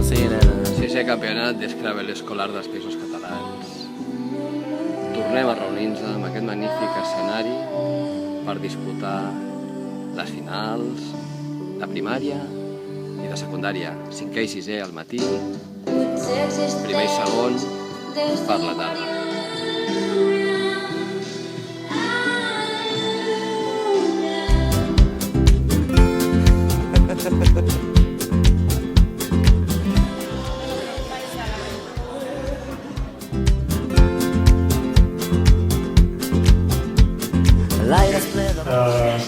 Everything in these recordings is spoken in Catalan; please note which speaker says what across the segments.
Speaker 1: sirena.
Speaker 2: Sisè campionat d'Scrabble escolar dels Països Catalans. Tornem a reunir-nos amb aquest magnífic escenari per disputar les finals de primària i de secundària, 5è i 6è al matí, primer i segon per la tarda.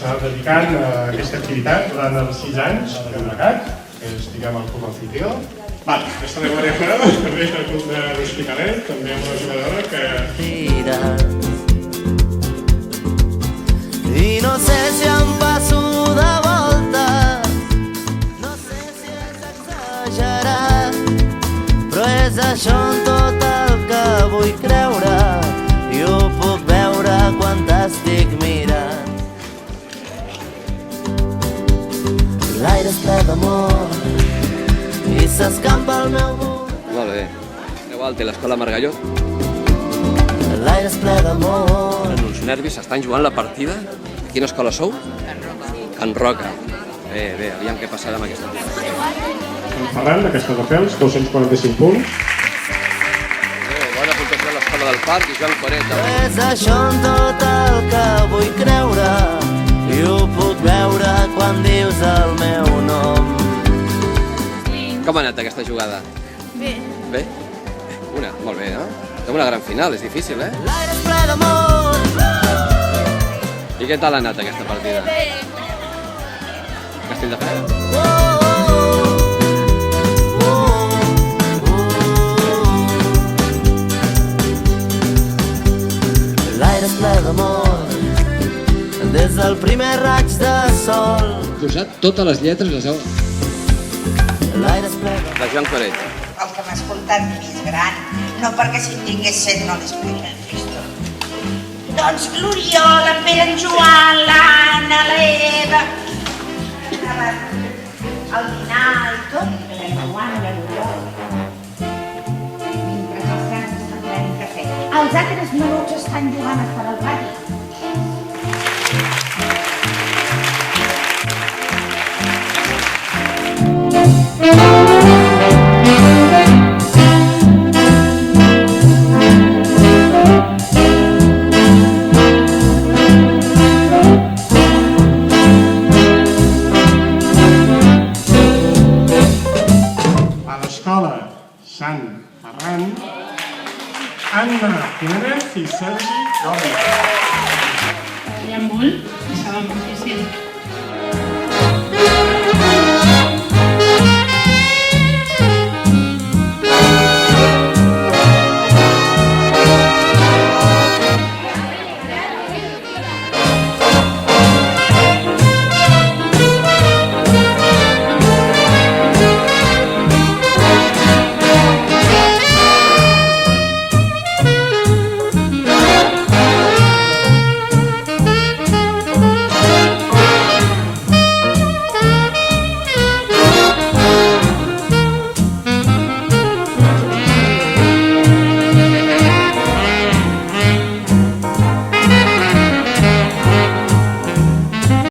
Speaker 3: S'ha dedicat a aquesta activitat durant els 6 anys que hem negat, que és, diguem, el comanfitrió. Aquesta de Maria Fera, també és del club de l'Hospitalet, també amb una jugadora que...
Speaker 1: I no sé si em passo de volta, no sé si és exagerat, però és això en tot el que vull creure i ho puc veure quan t'estic mirant. L'aire és ple d'amor i s'escampa al meu món.
Speaker 2: Molt bé. Igual té l'escola Margalló.
Speaker 1: L'aire és ple d'amor.
Speaker 2: En uns nervis estan jugant la partida. A quina escola sou? Can Roca. Bé, aviam què passarà amb aquesta partida.
Speaker 3: En Ferran, d'aquesta de Pels, 245 punts.
Speaker 2: Bona puntuació a l'escola del Parc i Joan Coret.
Speaker 1: És això en tot el que vull creure i ho puc veure quan dius el meu nom.
Speaker 2: Com ha anat aquesta jugada?
Speaker 4: Bé.
Speaker 2: Bé? Molt bé, no? Fem una gran final, és difícil, eh?
Speaker 1: L'aire és ple d'amor.
Speaker 2: I què tal ha anat aquesta partida? Castelldefels?
Speaker 1: L'aire és ple d'amor des del primer raig de sol.
Speaker 2: Posat totes les lletres les heu...
Speaker 1: L'aire és ple d'amor.
Speaker 2: De Joan Coret.
Speaker 5: El que m'ha escoltat més gran, no perquè si en tingués 7 no les podria fer tot. Doncs l'Oriol, en Pere, en Joan, l'Anna, l'Eva, el dinar i tot, en Joan i l'Oriol. Mentre els grans estan prenent cafè. Els altres menuts estan jugant a fora al pati.
Speaker 3: A l'escola Sant Ferran, Anna Jiménez i Sergi Gómez.
Speaker 4: Treballant molt, estava molt difícil.